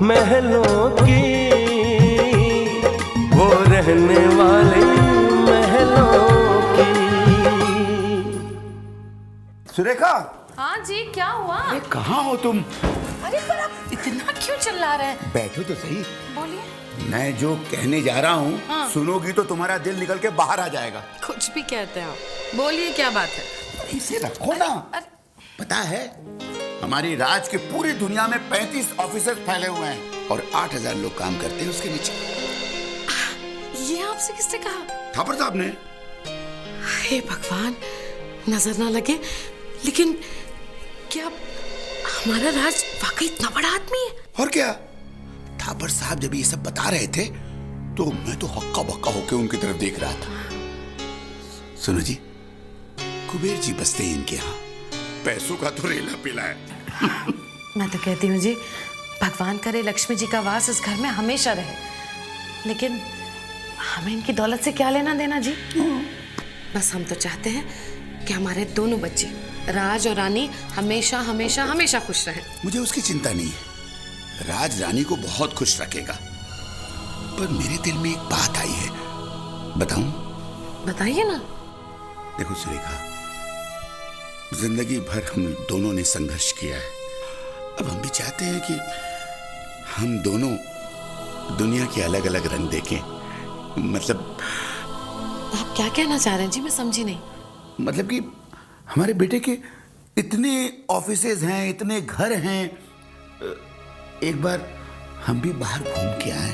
महलों की, वो रहने वाली महलों की। सुरेखा। हाँ जी, क्या हुआ? अरे कहाँ हो तुम? अरे पर आप इतना क्यों चिल्ला रहे हैं? बैठो तो सही। बोलिए। मैं जो कहने जा रहा हूँ, हाँ। सुनोगी तो तुम्हारा दिल निकल के बाहर आ जाएगा। कुछ भी कहते हैं आप। बोलिए क्या बात है? इसे रखो ना। पता है, हमारी राज की पूरी दुनिया में 35 ऑफिसर्स फैले हुए हैं और 8000 लोग काम करते हैं उसके नीचे। ये आपसे किसने कहा? थापर साहब ने। हे भगवान, नजर ना लगे। लेकिन क्या हमारा राज वाकई इतना बड़ा आदमी है? और क्या, थापर साहब जब ये सब बता रहे थे तो मैं तो हक्का बक्का होके उनकी तरफ देख रहा था। सुनो जी, कुबेर जी बसते हैं इनके यहाँ, पैसों का तो रेला पीला है। मैं तो कहती हूँ जी, भगवान करे लक्ष्मी जी का वास इस घर में हमेशा रहे। लेकिन हमें इनकी दौलत से क्या लेना देना जी? बस हम तो चाहते हैं कि हमारे दोनों बच्चे राज और रानी हमेशा हमेशा हमेशा खुश रहें। मुझे उसकी चिंता नहीं है, राज रानी को बहुत खुश रखेगा। पर मेरे दिल में एक बात आई है, बताऊं? बताइए ना। देखो सुरेखा, जिंदगी भर हम दोनों ने संघर्ष किया है। अब हम भी चाहते हैं कि हम दोनों दुनिया के अलग अलग रंग देखें। मतलब आप क्या कहना चाह रहे हैं जी? मैं समझी नहीं। मतलब कि हमारे बेटे के इतने ऑफिसेज हैं, इतने घर हैं, एक बार हम भी बाहर घूम के आए।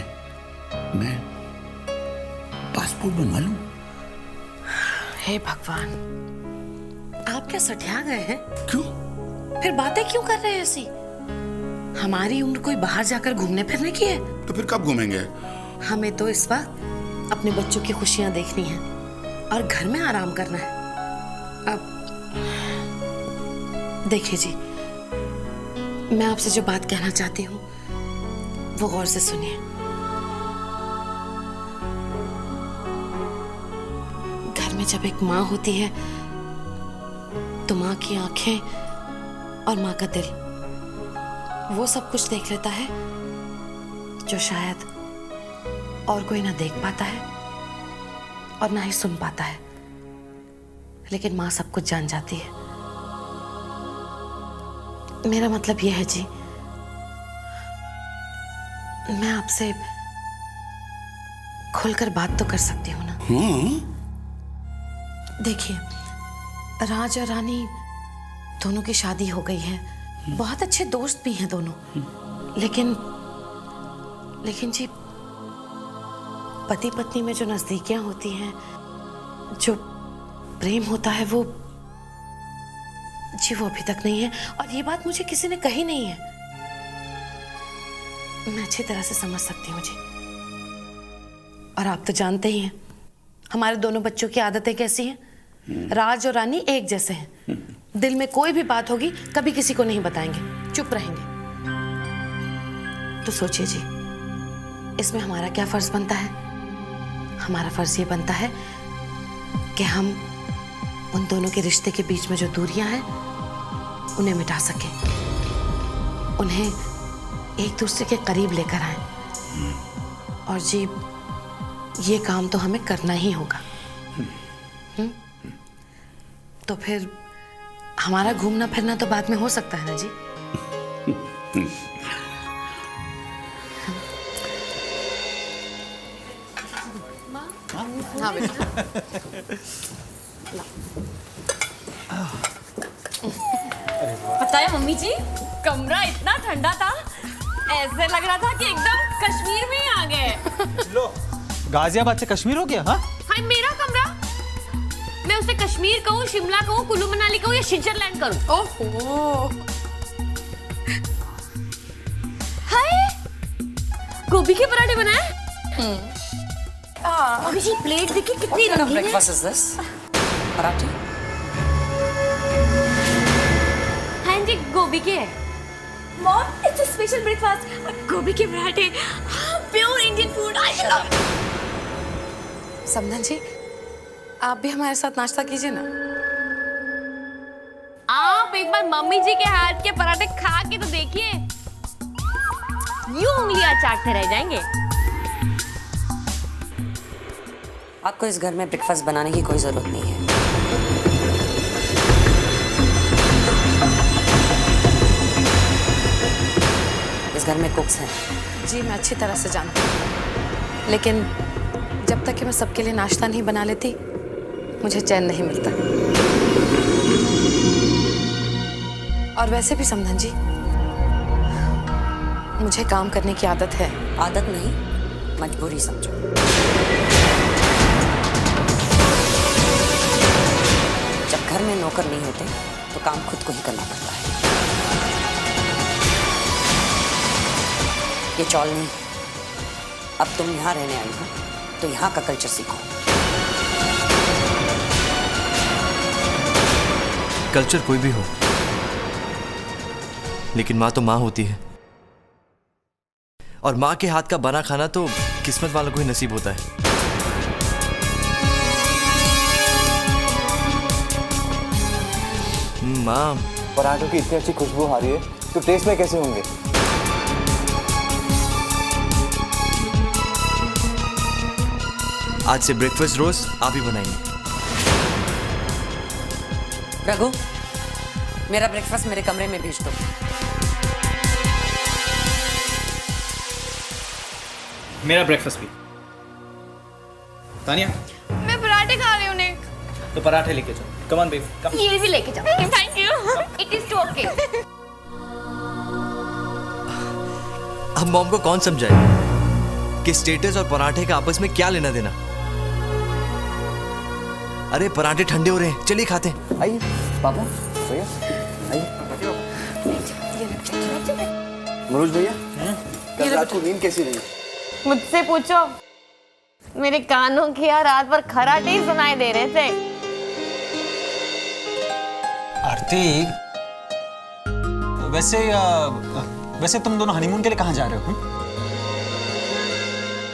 मैं पासपोर्ट बनवा लूं? हे भगवान, आप क्या सठिया गए हैं? क्यों? फिर बातें क्यों कर रहे हैं ऐसी? हमारी उम्र कोई बाहर जाकर घूमने फिरने की है? तो फिर कब घूमेंगे? हमें तो इस वक्त अपने बच्चों की खुशियां देखनी है और घर में आराम करना है। अब देखिए जी, मैं आपसे जो बात कहना चाहती हूँ वो गौर से सुनिए। घर में जब एक माँ होती है तो माँ की आंखें और माँ का दिल वो सब कुछ देख लेता है जो शायद और कोई ना देख पाता है और ना ही सुन पाता है। लेकिन माँ सब कुछ जान जाती है। मेरा मतलब यह है जी, मैं आपसे खुलकर बात तो कर सकती हूँ ना? देखिए, राज और रानी दोनों की शादी हो गई है, बहुत अच्छे दोस्त भी हैं दोनों। लेकिन जी, पति पत्नी में जो नजदीकियां होती हैं, जो प्रेम होता है, वो अभी तक नहीं है। और ये बात मुझे किसी ने कही नहीं है। मैं अच्छी तरह से समझ सकती हूँ जी। और आप तो जानते ही हैं हमारे दोनों बच्चों की आदतें कैसी हैं। राज और रानी एक जैसे हैं। दिल में कोई भी बात होगी कभी किसी को नहीं बताएंगे, चुप रहेंगे। तो सोचिए जी, इसमें हमारा क्या फर्ज बनता है? हमारा फर्ज ये बनता है कि हम उन दोनों के रिश्ते के बीच में जो दूरियां हैं उन्हें मिटा सकें, उन्हें एक दूसरे के करीब लेकर आएं। और जी, ये काम तो हमें करना ही होगा। तो फिर हमारा घूमना फिरना तो बाद में हो सकता है ना जी? हाँ बेटा। पता है मम्मी जी, कमरा इतना ठंडा था, ऐसे लग रहा था कि एकदम कश्मीर में ही आ गए। लो, गाजियाबाद से कश्मीर हो गया? हाँ, हाय मेरा कमरा, मैं उसे कश्मीर कहूँ, शिमला कहूँ, कुल्लू मनाली कहूँ या स्विट्जरलैंड करूँ? ओहो, हाय गोभी के पराठे बनाए। मम्मी जी प्लेट देखिए कितनी रंगीन है। Breakfast is this? पराठे? हाँ जी, गोभी के है। Mom, it's a special breakfast. गोभी के पराठे, pure Indian food, I love it. समधन जी, आप भी हमारे साथ नाश्ता कीजिए ना। आप एक बार मम्मी जी के हाथ के पराठे खा के तो देखिए, यूं उंगलियां चाटते रह जाएंगे। आपको इस घर में ब्रेकफास्ट बनाने की कोई जरूरत नहीं है। इस घर में कुक्स हैं। जी मैं अच्छी तरह से जानती हूँ, लेकिन जब तक कि मैं सबके लिए नाश्ता नहीं बना लेती मुझे चैन नहीं मिलता। और वैसे भी समधन जी, मुझे काम करने की आदत है। आदत नहीं, मजबूरी समझो। जब घर में नौकर नहीं होते तो काम खुद को ही करना पड़ता है। ये चौल नहीं, अब तुम यहाँ रहने आई हो तो यहाँ का कल्चर सीखो। कल्चर कोई भी हो, लेकिन माँ तो माँ होती है, और माँ के हाथ का बना खाना तो किस्मत वालों को ही नसीब होता है। माँ, पराठों की इतनी अच्छी खुशबू आ रही है तो टेस्ट में कैसे होंगे? आज से ब्रेकफास्ट रोज आप ही बनाएंगे। रघु, मेरा ब्रेकफास्ट मेरे कमरे में भेज दो। मेरा ब्रेकफास्ट भी। तानिया, मैं पराठे खा रही हूँ निक। तो पराठे लेके जाओ। Come on babe, come. ये भी लेके जाओ। Thank you. It is too okay. अब मॉम को कौन समझाए कि स्टेटस और पराठे का आपस में क्या लेना देना। अरे पराठे ठंडे हो रहे हैं, चलिए खाते हैं। आइए पापा, भैया आइए। मनोज भैया, कल रात को नींद कैसी रही? मुझसे पूछो, मेरे कानों की यार रात भर खराटे ही सुनाई दे रहे थे। आरती, वैसे तुम दोनों हनीमून के लिए कहाँ जा रहे हो?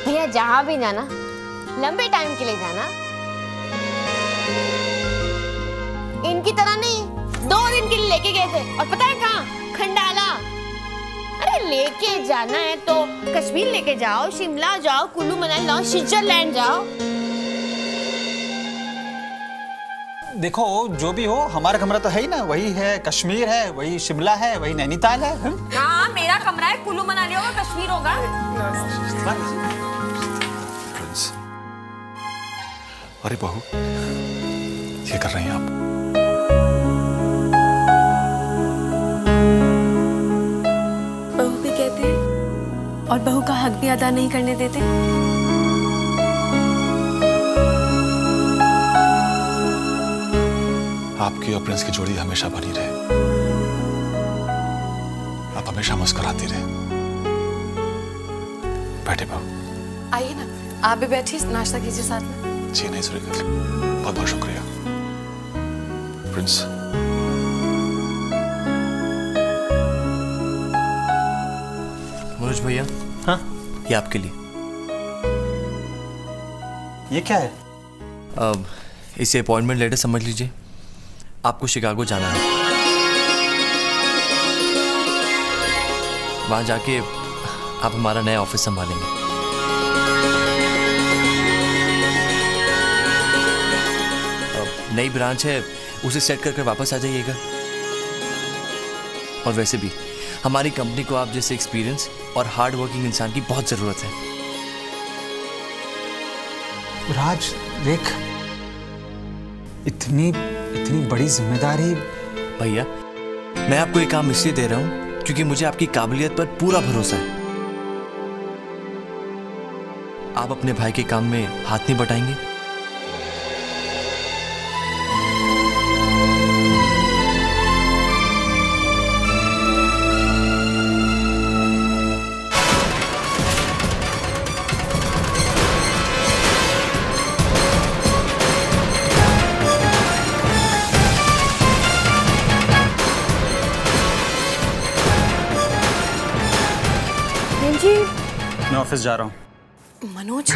भैया जहाँ भी जाना लंबे टाइम के लिए जाना, इनकी तरह नहीं 2 दिन के लिए लेके गए थे। और पता है कहाँ? खंडाला। अरे लेके जाना है तो कश्मीर लेके जाओ, शिमला जाओ, कुल्लू मनाली जाओ, स्विट्जरलैंड जाओ। देखो जो भी हो, हमारा कमरा तो है ही ना, वही है कश्मीर है, वही शिमला है, वही नैनीताल है। हाँ मेरा कमरा है, कुल्लू मनाली होगा, कश्मीर होगा। अरे बहू, ये कर रही हैं आप? बहू भी कहते हैं और बहू का हक भी अदा नहीं करने देते। आपकी और प्रिंस की जोड़ी हमेशा बनी रहे, आप हमेशा मुस्कुराती रहे। बैठे बहू। आइए ना, आप भी बैठिए, नाश्ता कीजिए साथ में। जी नहीं सुरेखा, बहुत बहुत शुक्रिया। प्रिंस, मनोज भैया, हाँ, ये आपके लिए। ये क्या है? अब इसे अपॉइंटमेंट लेटर समझ लीजिए। आपको शिकागो जाना है, वहां जाके आप हमारा नया ऑफिस संभालेंगे। नई ब्रांच है, उसे सेट कर वापस आ जाइएगा। और वैसे भी हमारी कंपनी को आप जैसे एक्सपीरियंस और हार्ड वर्किंग इंसान की बहुत जरूरत है। राज देख, इतनी बड़ी जिम्मेदारी। भैया, मैं आपको ये काम इसलिए दे रहा हूं क्योंकि मुझे आपकी काबिलियत पर पूरा भरोसा है। आप अपने भाई के काम में हाथ नहीं बटाएंगे? मैं ऑफिस जा रहा हूँ। मनोज,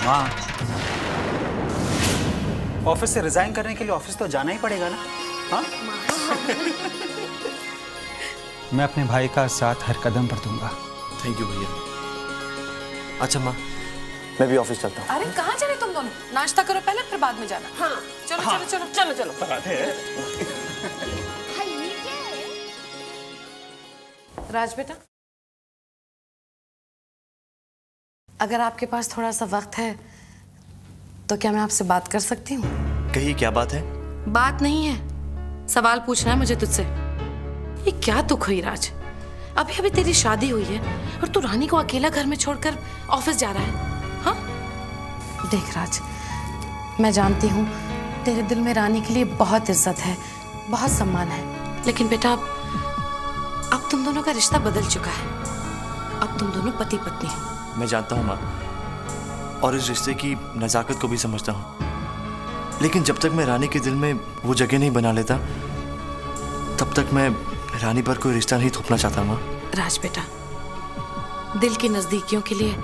माँ, ऑफिस से रिजाइन करने के लिए ऑफिस तो जाना ही पड़ेगा ना। हाँ मैं अपने भाई का साथ हर कदम पर दूंगा। थैंक यू भैया। अच्छा माँ, मैं भी ऑफिस चलता हूँ। अरे कहाँ चले तुम दोनों? नाश्ता करो पहले, फिर बाद में जाना। हाँ चलो चलो चलो चलो चलो। राज बेटा, अगर आपके पास थोड़ा सा वक्त है तो क्या मैं आपसे बात कर सकती हूँ? कहिए, क्या बात है? बात नहीं है, सवाल पूछना है मुझे तुझसे। ये क्या दुख हुई राज? अभी अभी तेरी शादी हुई है और तू रानी को अकेला घर में छोड़कर ऑफिस जा रहा है। हाँ देख राज, मैं जानती हूँ तेरे दिल में रानी के लिए बहुत इज्जत है, बहुत सम्मान है, लेकिन बेटा अब तुम दोनों का रिश्ता बदल चुका है। अब तुम दोनों पति पत्नी हो। मैं जानता हूँ माँ, और इस रिश्ते की नज़ाकत को भी समझता हूँ, लेकिन जब तक मैं रानी के दिल में वो जगह नहीं बना लेता तब तक मैं रानी पर कोई रिश्ता नहीं थोपना चाहता माँ। राज बेटा, दिल की नजदीकियों के लिए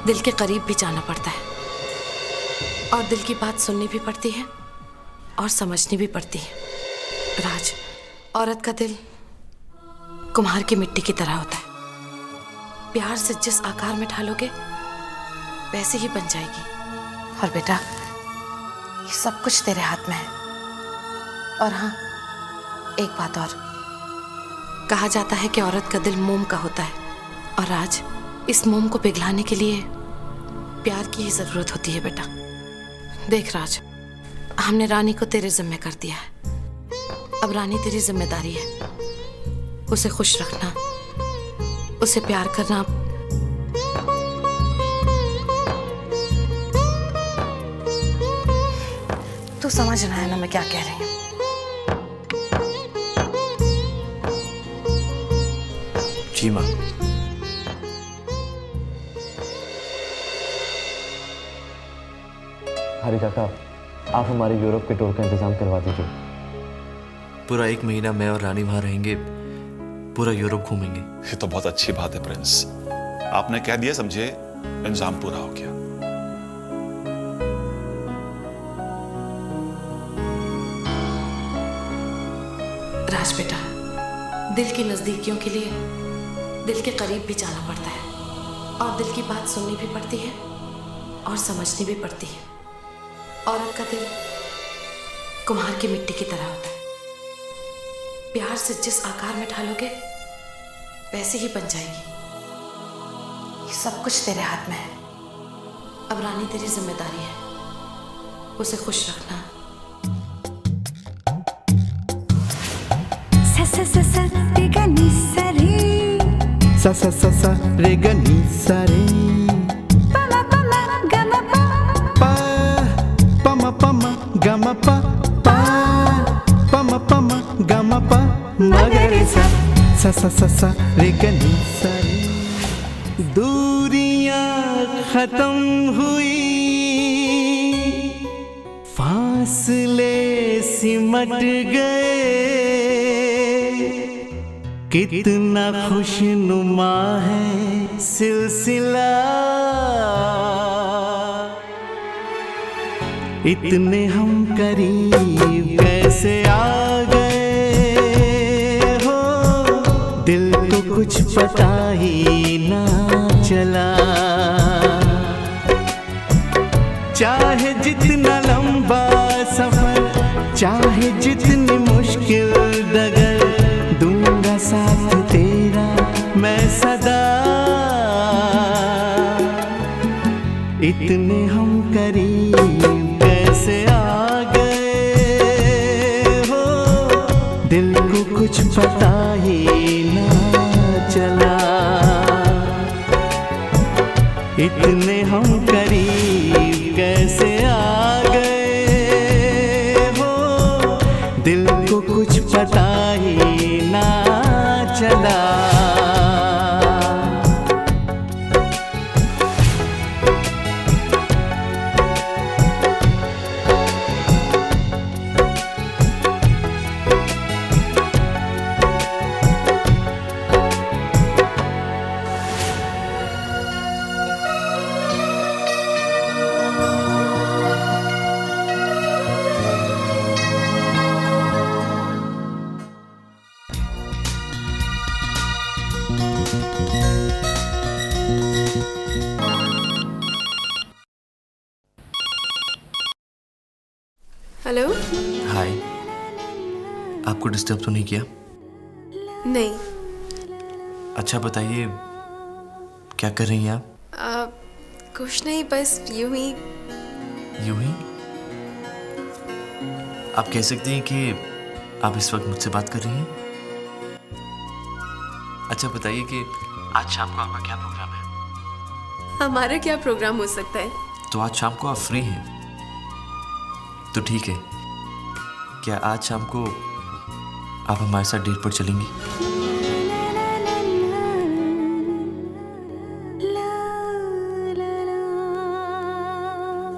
दिल के करीब भी जाना पड़ता है, और दिल की बात सुननी भी पड़ती है और समझनी भी पड़ती है। राज, औरत का दिल कुम्हार की मिट्टी की तरह होता है, प्यार से जिस आकार में ढालोगे वैसे ही बन जाएगी। और बेटा, ये सब कुछ तेरे हाथ में है। और हाँ, एक बात और, कहा जाता है कि औरत का दिल मोम का होता है, और राज, इस मोम को पिघलाने के लिए प्यार की ही जरूरत होती है बेटा। देख राज, हमने रानी को तेरे जिम्मे कर दिया है। अब रानी तेरी जिम्मेदारी है, उसे खुश रखना, उसे प्यार करना। तू समझ रहा है ना मैं क्या कह रही हूँ? जी माँ। हरी काका, आप हमारे यूरोप के टूर का इंतजाम करवा दीजिए। पूरा 1 महीना मैं और रानी वहाँ रहेंगे, पूरा यूरोप घूमेंगे। ये तो बहुत अच्छी बात है प्रिंस, आपने कह दिया समझे, इंतजाम पूरा हो गया। राज बेटा, दिल की नजदीकियों के लिए दिल के करीब भी जाना पड़ता है, और दिल की बात सुननी भी पड़ती है और समझनी भी पड़ती है। औरत का दिल कुम्हार की मिट्टी की तरह होता है, प्यार से जिस आकार में ढालोगे वैसे ही बन जाएगी। ये सब कुछ तेरे हाथ में है। अब रानी तेरी जिम्मेदारी है, उसे खुश रखना। दूरियां खत्म हुई, फासले सिमट गए, कितना खुशनुमा है सिलसिला, इतने हम करीब कैसे आ गए हो, दिल को कुछ पता ही ना चला। चाहे जितना लंबा सफर, चाहे जितनी मुश्किल डगर, दूंगा साथ तेरा मैं सदा, इतने हम करीब कैसे आ गए हो, दिल को कुछ पता ही ना चला, इतने हम करीब कैसे आ गए हो, दिल को कुछ पता ही ना चला। हेलो। हाय, आपको डिस्टर्ब तो नहीं किया? नहीं। अच्छा बताइए, क्या कर रही हैं आप? कुछ नहीं, बस यूं ही। यूं ही? आप कह सकती हैं कि आप इस वक्त मुझसे बात कर रही हैं? अच्छा बताइए कि आज शाम को आपका क्या प्रोग्राम है? हमारा क्या प्रोग्राम हो सकता है? तो आज शाम को आप फ्री हैं? तो ठीक है, क्या आज शाम को आप हमारे साथ डेट पर चलेंगी?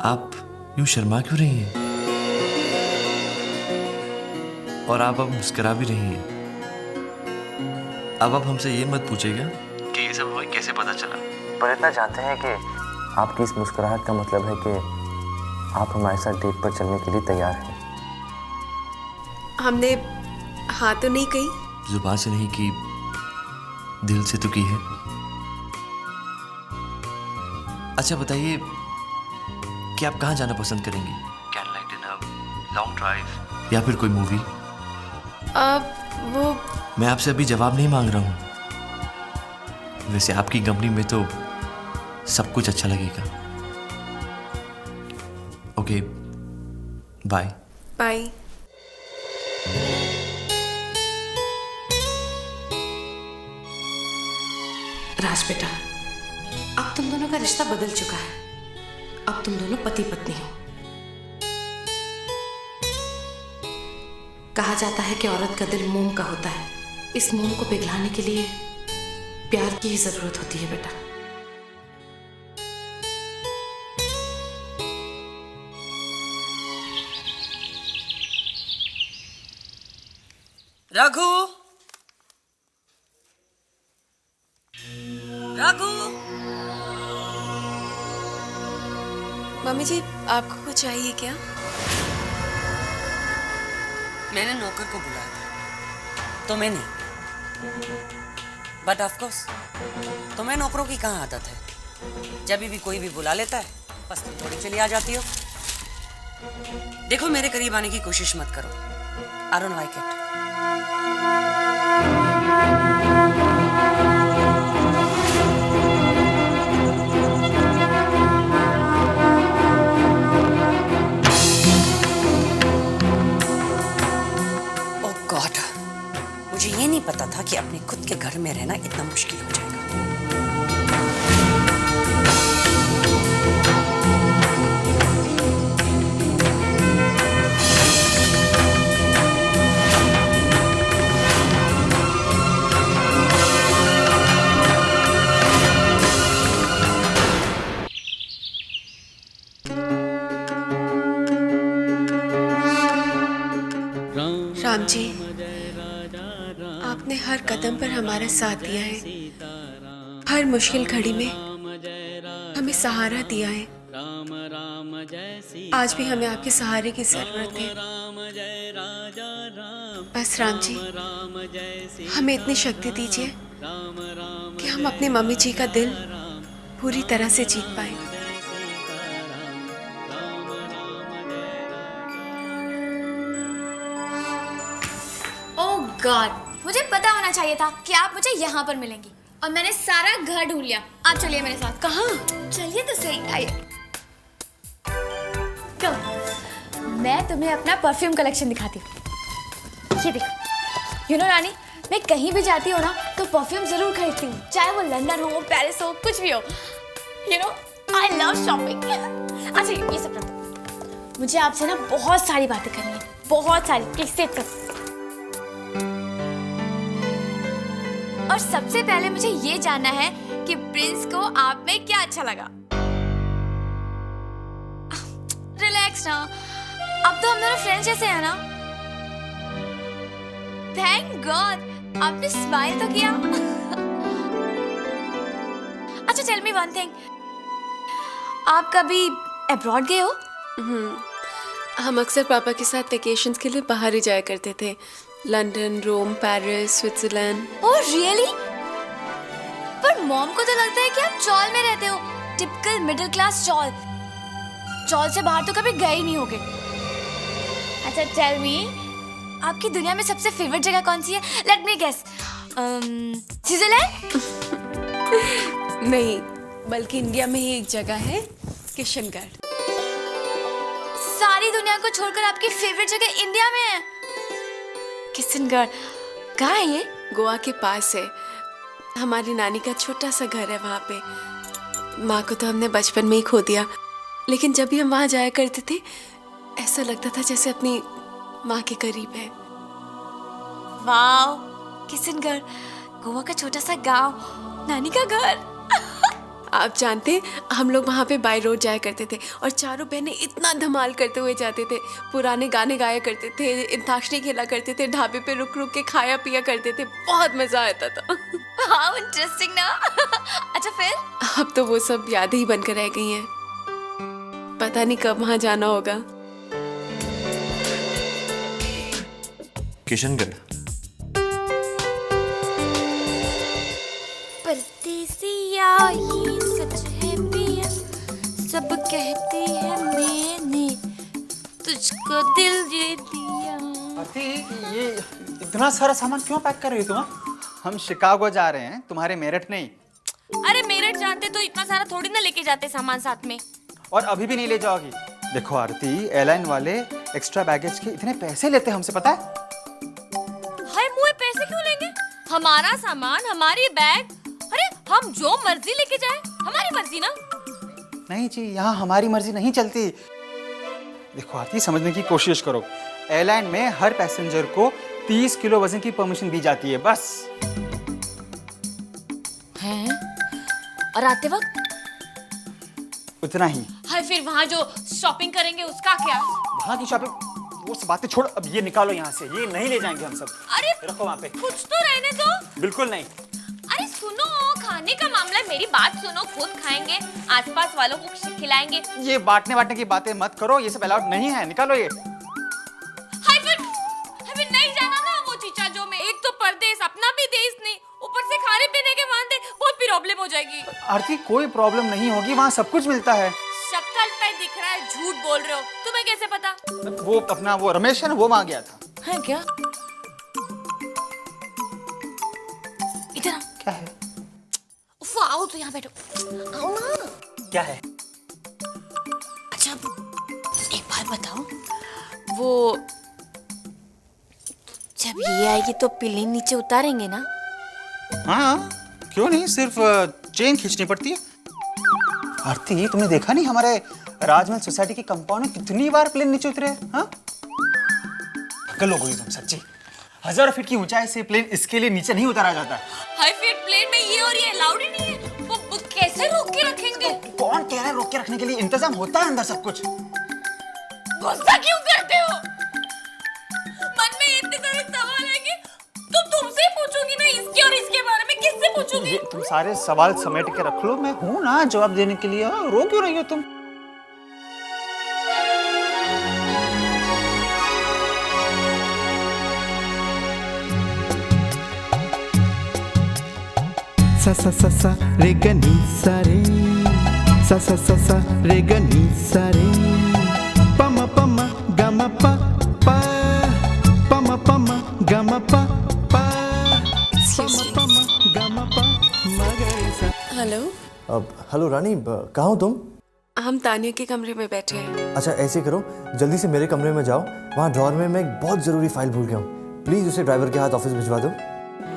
आप यूं शर्मा क्यों रही हैं? और आप अब मुस्कुरा भी रही हैं। अब आप हमसे ये मत पूछेगा कि ये सब हमें कैसे पता चला, पर इतना जानते हैं कि आपकी इस मुस्कुराहट का मतलब है कि आप हमारे साथ डेट पर चलने के लिए तैयार हैं। हमने हाँ तो नहीं कही। जुबान से नहीं की, दिल से तो की है। अच्छा बताइए कि आप कहाँ जाना पसंद करेंगी? Candle light dinner, long drive या फिर कोई मूवी? वो मैं आपसे अभी जवाब नहीं मांग रहा हूँ। वैसे आपकी कंपनी में तो सब कुछ अच्छा लगेगा। Okay, bye. बाय। राज बेटा, अब तुम दोनों का रिश्ता बदल चुका है। अब तुम दोनों पति पत्नी हो। कहा जाता है कि औरत का दिल मोम का होता है। इस मोम को पिघलाने के लिए प्यार की ही जरूरत होती है बेटा। रघु, रघु। मम्मी जी, आपको कुछ चाहिए क्या? मैंने नौकर को बुलाया था, तुम्हें नहीं। बट ऑफ कोर्स तुम्हें नौकरों की कहाँ आदत है? जब भी कोई भी बुला लेता है बस तुम थोड़ी चली आ जाती हो। देखो, मेरे करीब आने की कोशिश मत करो। I don't like it. मुझे ये नहीं पता था कि अपने खुद के घर में रहना इतना मुश्किल हो जाएगा। राम जी, आपने हर कदम पर हमारा साथ दिया है। हर मुश्किल घड़ी में हमें सहारा दिया है। आज भी हमें आपके सहारे की जरूरत है। बस राम जी, हमें इतनी शक्ति दीजिए कि हम अपनी मम्मी जी का दिल पूरी तरह से जीत पाए। ओह गॉड, मुझे पता होना चाहिए था कि आप मुझे यहाँ पर मिलेंगी और मैंने सारा घर ढूंढ लिया। आप चलिए मेरे साथ। कहाँ? चलिए तो सही, आइए। कम, मैं तुम्हें अपना परफ्यूम कलेक्शन दिखाती हूँ। ये देखो। यू नो रानी, मैं कहीं भी जाती हूँ ना तो परफ्यूम जरूर खरीदती हूँ, चाहे वो लंदन हो, पेरिस हो, कुछ भी हो। You know, I love shopping. अच्छा ये सब रख दो। मुझे आपसे ना बहुत सारी बातें करनी है, बहुत सारी। प्लीज सेव करो। और सबसे पहले मुझे ये जानना है कि प्रिंस को आप में क्या अच्छा लगा। रिलैक्स ना, अब तो हम दोनों फ्रेंड्स जैसे हैं ना। थैंक गॉड, आपने स्माइल तो किया। अच्छा टेल मी वन थिंग, आप कभी अब्रॉड गए हो? हम अक्सर पापा के साथ वेकेशंस के लिए बाहर ही जाया करते थे। लंदन, रोम, पेरिस, स्विट्जरलैंड। Oh really? पर मॉम को तो लगता है कि आप चौल में रहते हो, टिपिकल मिडिल क्लास चौल। चौल से बाहर तो कभी गए ही नहीं होगे। अच्छा टेल मी, आपकी दुनिया में सबसे फेवरेट जगह कौन सी है? Let me guess, Switzerland? नहीं, बल्कि इंडिया में ही एक जगह है, किशनगढ़। सारी दुनिया को छोड़कर आपकी फेवरेट जगह इंडिया में है? किशनगढ़ कहाँ है ये? गोवा के पास है। हमारी नानी का छोटा सा घर है वहाँ पे। माँ को तो हमने बचपन में ही खो दिया, लेकिन जब भी हम वहाँ जाया करते थे ऐसा लगता था जैसे अपनी माँ के करीब है। वाओ, किशनगढ़, गोवा का छोटा सा गांव, नानी का घर। आप जानते, हम लोग वहाँ पे बाय रोड जाया करते थे और चारों बहनें इतना धमाल करते हुए जाते थे। पुराने गाने गाया करते थे, अंताक्षरी खेला करते थे, ढाबे पे रुक रुक के खाया पिया करते थे। बहुत मजा आता था। हाउ इंटरेस्टिंग ना। अच्छा फिर? अब तो वो सब यादें ही बनकर रह गई हैं। पता नहीं कब वहाँ जाना होगा। किशनगढ़। परदेसिया ये सच है पिया, सब कहती है मैंने तुझको दिल दे दिया। आरती, ये इतना सारा सामान क्यों पैक कर रही हो तुम? हम शिकागो जा रहे हैं, तुम्हारे मेरठ नहीं। अरे मेरठ जाते तो इतना सारा थोड़ी ना लेके जाते सामान साथ में। और अभी भी नहीं ले जाओगी? देखो आरती, एयरलाइन वाले एक्स्ट्रा बैगेज के इतने पैसे लेते हैं हमसे, पता है? हाय मुझे पैसे क्यों लेंगे? हमारा सामान, हमारी बैग, अरे हम जो मर्जी लेके जाए, हमारी मर्जी ना। नहीं जी, यहाँ हमारी मर्जी नहीं चलती। देखो आरती, समझने की कोशिश करो। एयरलाइन में हर पैसेंजर को 30 किलो वजन की परमिशन दी जाती है, बस। हैं? और आते वक्त उतना ही। हाय फिर वहाँ जो शॉपिंग करेंगे उसका क्या? वहाँ की शॉपिंग, वो सब बातें छोड़, अब ये निकालो यहाँ से। ये नहीं ले जाएंगे हम सब। अरे रखो वहाँ पे। कुछ तो रहने दो। बिल्कुल नहीं। अरे सुनो, खाने का मामला है, मेरी बात सुनो, खुद खाएंगे, आसपास वालों को खिलाएंगे। ये बांटने की बातें मत करो, ये सब अलाउड नहीं है, निकालो ये। हाय फिर हमें नहीं जाना ना वो चीचा जो में। एक तो परदेश, अपना भी देश नहीं, ऊपर से खाने पीने के वांदे, बहुत प्रॉब्लम हो जाएगी। आरती, कोई प्रॉब्लम नहीं होगी, वहाँ सब कुछ मिलता है। शक्ल पे दिख रहा है, झूठ बोल रहे हो, तुम्हें कैसे पता? वो अपना वो रमेश है ना, वो वहाँ गया था। है क्या? इधर आओ। क्या है? उफ, आओ तो यहाँ बैठो, आओ ना। क्या है? अच्छा एक बात बताओ, वो जब ये आएगी तो प्लेन नीचे उतारेंगे ना? हाँ, क्यों नहीं, सिर्फ चेन खींचनी पड़ती है। आरती, तुमने देखा नहीं हमारे राजमहल सोसाइटी के कंपाउंड में कितनी बार प्लेन नीचे उतरे हैं? हाँ? पागल हो गई तुम सच्ची। 1000 फीट की ऊंचाई से प्लेन इसके लिए नीचे नहीं उतारा जाता। हाई फीट प्लेन में ये और ये अलाउड ही नहीं है। वो कैसे रोक के रखेंगे? कौन कह रहा है रोक के रखने के लिए? इंतजाम होता है अंदर सब कुछ। गुस्सा क्यों करते हो? मन में इतने सारे सवाल है कि तुमसे पूछूंगी मैं, इसके और इसके बारे में किससे पूछूंगी? तुम सारे सवाल समेट के रख लो, मैं हूं ना जवाब देने के लिए। रो क्यों रही हो तुम? सा सा सा सा रे ग नी सा रे, सा सा सा सा रे ग नी सा रे, प म प म ग म प प, प म प म ग म प प, प म प म ग म प म ग रे सा। हेलो। हेलो रानी, कहाँ हो तुम? हम तानिया के कमरे में बैठे हैं। अच्छा ऐसे करो, जल्दी से मेरे कमरे में जाओ, वहाँ ड्रॉअर में मैं एक बहुत ज़रूरी फाइल भूल गया हूँ। प्लीज़ उसे ड्राइवर के हाथ ऑफिस भिजवा दो।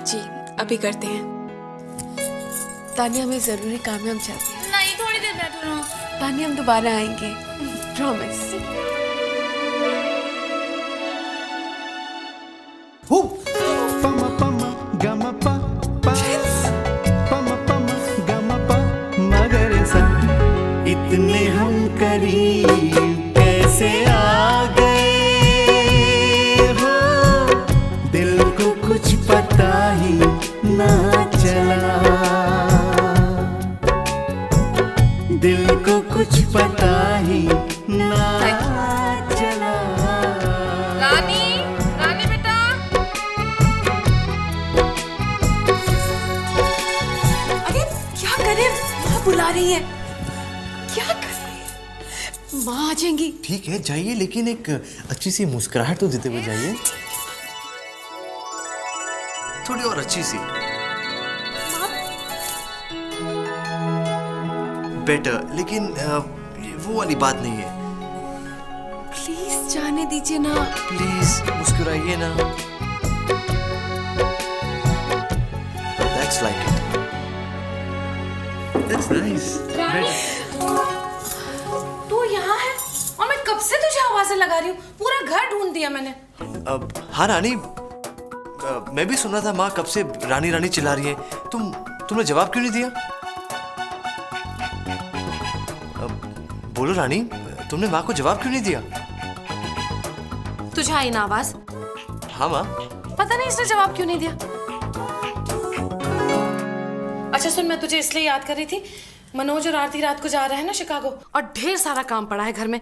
जी अभी करते हैं। तानिया, हमें ज़रूरी काम है, हम चाहते हैं। नहीं, थोड़ी देर बैठो ना। तानिया, हम दोबारा आएंगे, प्रॉमिस। प म प म ग म प प, प म प म ग म प म ग रे सा। इतने हम करीब कैसे आ गए हो, दिल को कुछ पता ही ना चला, दिल को कुछ पता ही ना चला। रानी, रानी बेटा। अरे क्या करे, माँ बुला रही है। क्या कर रही है? माँ आ जाएंगी। ठीक है जाइए, लेकिन एक अच्छी सी मुस्कुराहट तो देते हुए जाइए, थोड़ी और अच्छी सी। बेटर, लेकिन वो वाली बात नहीं है। प्लीज जाने दीजिए ना। प्लीज मुस्कुराइए ना। That's like it. That's nice. तू यहाँ है और मैं कब से तुझे आवाजें लगा रही हूँ, पूरा घर ढूंढ दिया मैंने। हाँ रानी, मैं भी सुना था माँ कब से रानी रानी चिल्ला रही है। तुमने जवाब क्यों नहीं दिया? बोलो रानी, तुमने माँ को जवाब क्यों नहीं दिया? तुझे आई ना आवाज? हाँ माँ। पता नहीं इसने जवाब क्यों नहीं दिया। अच्छा सुन, मैं तुझे इसलिए याद कर रही थी, मनोज और आरती रात को जा रहे हैं ना शिकागो, और ढेर सारा काम पड़ा है घर में।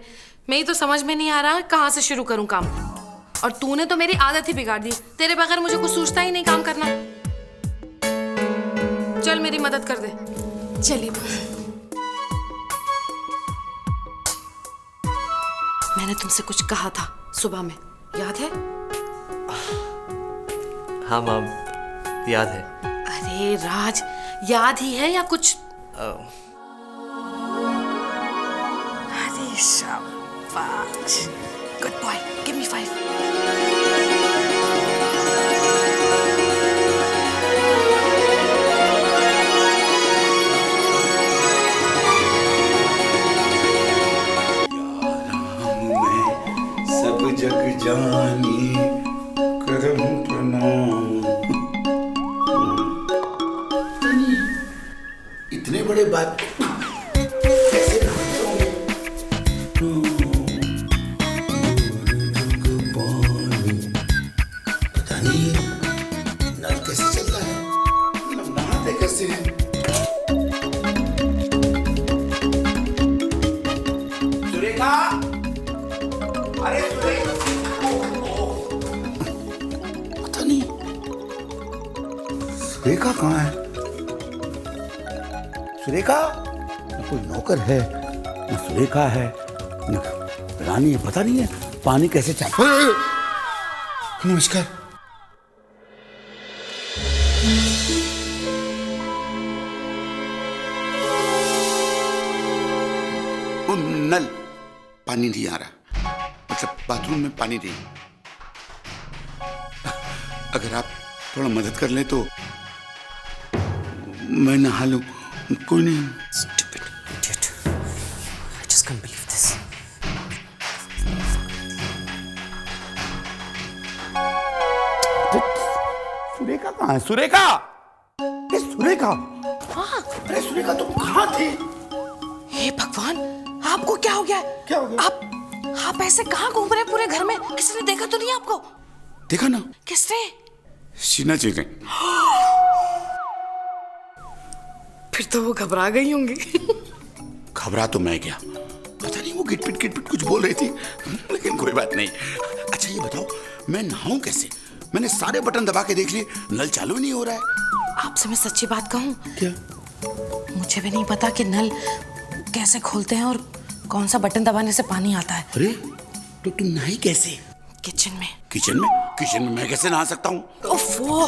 मैं ही तो समझ में नहीं आ रहा कहाँ से शुरू करूँ काम। और तूने तो मेरी आदत ही बिगाड़ दी, तेरे बगैर मुझे कुछ सूझता ही नहीं काम करना। चल मेरी मदद कर दे। चलिए। मैंने तुमसे कुछ कहा था सुबह में, याद है? हाँ माँ, याद है। अरे राज, याद ही है या कुछ? अरे शाबाश, गुड बॉय, गिव मी 5। सब जग जानी करम प्रणाम। इतने बड़े बात कैसे करते होंगे? पता नहीं ये नल कैसे चलता है, नहाते कैसे हैं? सुरेखा, अरे पता नहीं सुरेखा कहाँ है? सुरेखा, न कोई नौकर है, न सुरेखा है, न रानी है, पता नहीं है पानी कैसे चाहता। नमस्कार। वो नल पानी नहीं आ रहा, मतलब बाथरूम में पानी नहीं। अगर आप थोड़ा मदद कर ले तो मैं नहा लूं। कोई नहीं। Stupid idiot. I just can't believe this. Surekha कहाँ है? सुरेखा, सुरेखा, अरे सुरेखा तुम कहाँ थी? हे भगवान, आपको क्या हो गया? क्या हो गया? आप ऐसे कहाँ घूम रहे हैं पूरे घर में? किसी ने देखा तो नहीं आपको? देखा ना? किसने? शीना जी ने। फिर तो वो घबरा गई होंगी। घबरा तो मैं क्या, पता नहीं वो गिटपिट कुछ बोल रही थी, लेकिन कोई बात नहीं। अच्छा ये बताओ, मैं नहाऊं कैसे? मैंने सारे बटन दबा के देख लिए, नल चालू ही नहीं हो रहा है। आपसे मैं सच्ची बात कहूं, क्या? मुझे भी नहीं पता कि नल कैसे खोलते हैं और कौन सा बटन दबाने से पानी आता है। अरे तो तुम नहाई कैसे? किचन में। किचन में? किचन में मैं कैसे नहा सकता हूँ? ओफो,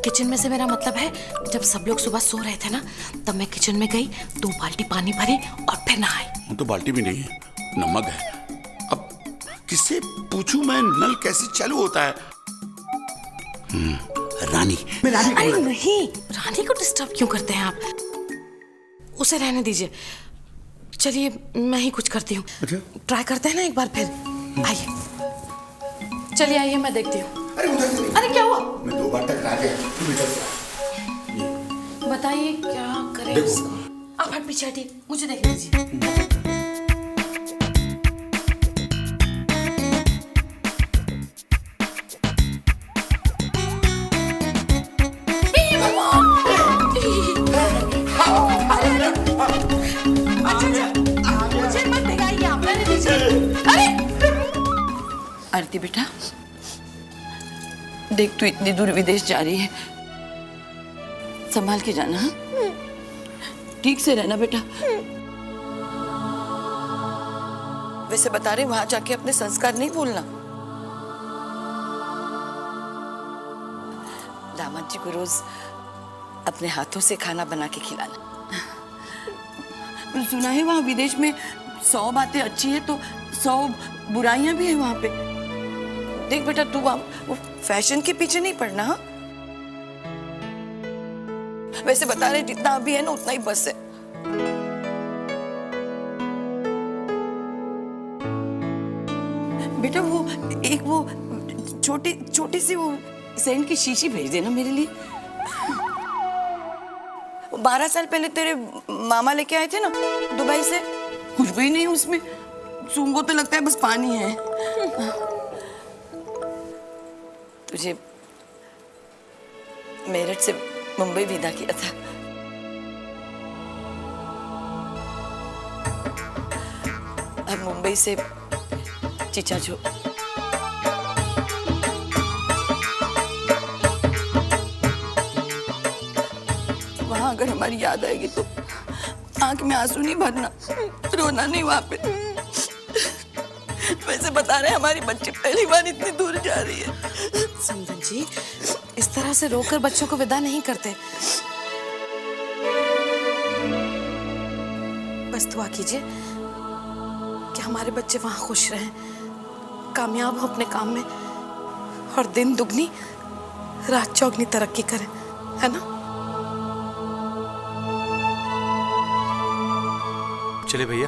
किचन में से मेरा मतलब है जब सब लोग सुबह सो रहे थे ना, तब मैं किचन में गई, 2 बाल्टी पानी भरी और फिर नहाई। तो बाल्टी भी नहीं है, नमक है। अब किससे पूछूं मैं नल कैसे चालू होता है? रानी, मैं रानी को अरे नहीं, रानी को डिस्टर्ब क्यों करते हैं आप? उसे रहने दीजिए। चलिए मैं ही कुछ करती हूँ। अच्छा? ट्राई करते हैं ना एक बार फिर। आइए, चलिए आइए, मैं देखती हूँ। अरे उधर से। अरे क्या हुआ? मैं 2 बार टकरा गया, तुम इधर से। बताइए क्या करें देखो। इसको? आप हट पीछे हटिए, मुझे देखने दीजिए। आरती बेटा, देख तू इतनी दूर विदेश जा रही है, संभाल के जाना। हाँ, ठीक से रहना बेटा। वैसे बता रहे वहां जाके अपने संस्कार नहीं भूलना। दामाद जी को रोज अपने हाथों से खाना बना के खिलाना। सुना है वहां विदेश में 100 बातें अच्छी है तो 100 बुराइयां भी है वहां पे। देख बेटा तू वो फैशन के पीछे नहीं पड़ना। हाँ वैसे बता रहे जितना अभी है ना उतना ही बस है। बेटा वो छोटी सी वो सेंट की शीशी भेज देना मेरे लिए। 12 साल पहले तेरे मामा लेके आए थे ना दुबई से, खुशबू ही नहीं उसमें। सूंघो तो लगता है बस पानी है। तुझे मेरठ से मुंबई विदा किया था। अब मुंबई से चीचा जो वहां अगर हमारी याद आएगी तो आंख में आंसू नहीं भरना, रोना नहीं वहां पे। वैसे बता रहे हमारी बच्ची पहली बार इतनी दूर जा रही है। समधन जी इस तरह से रोकर बच्चों को विदा नहीं करते। बस दुआ कीजिए कि हमारे बच्चे वहां खुश रहें, कामयाब हो अपने काम में और दिन दुगनी रात चौगनी तरक्की करें, है ना? चले भैया,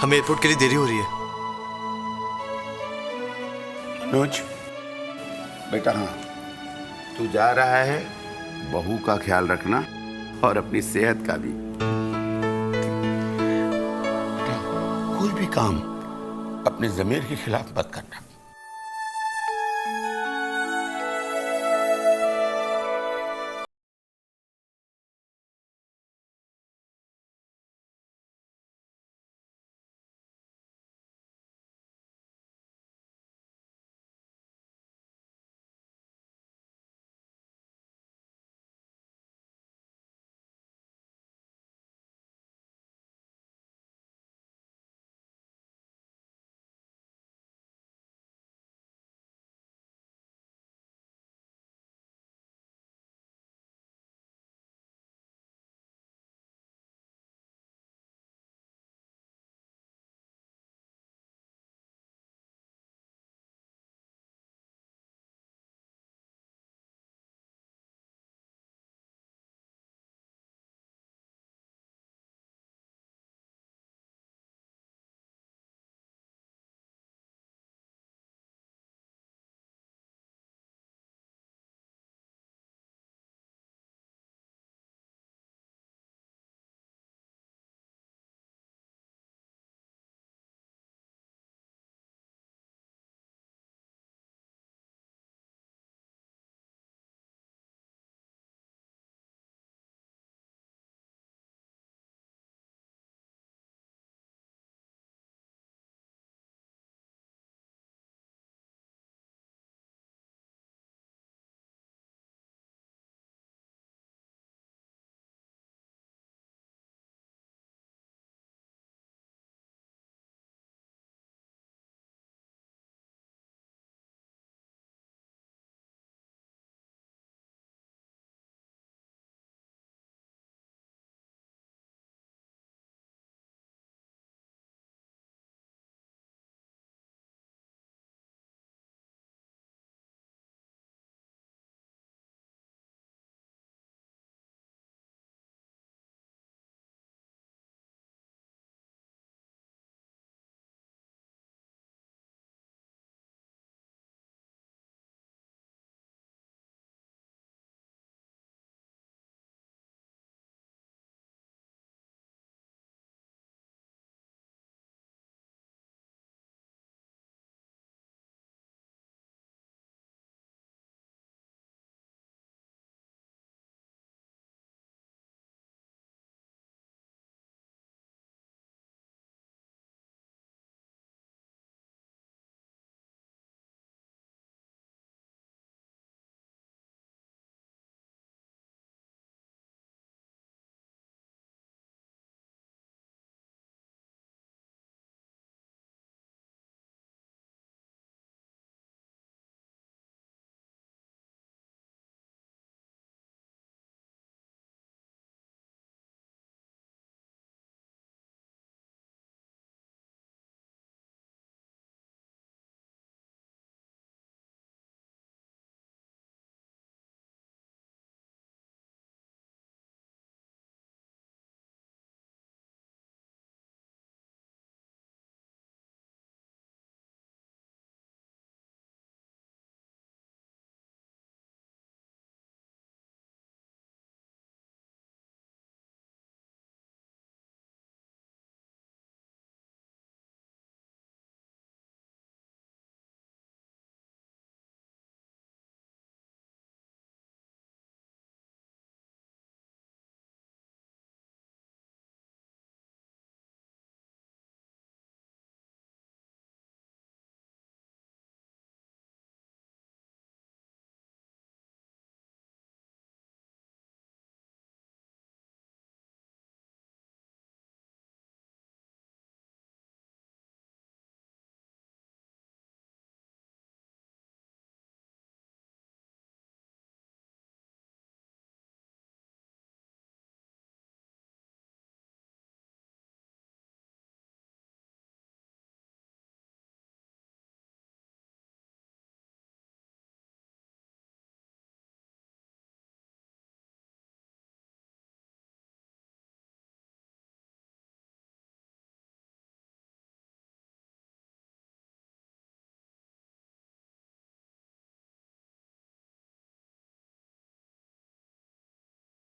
हमें एयरपोर्ट के लिए देरी हो रही है। मनोज बेटा, हाँ तू जा रहा है, बहू का ख्याल रखना और अपनी सेहत का भी। बेटा, कोई भी काम अपने ज़मीर के खिलाफ मत करना।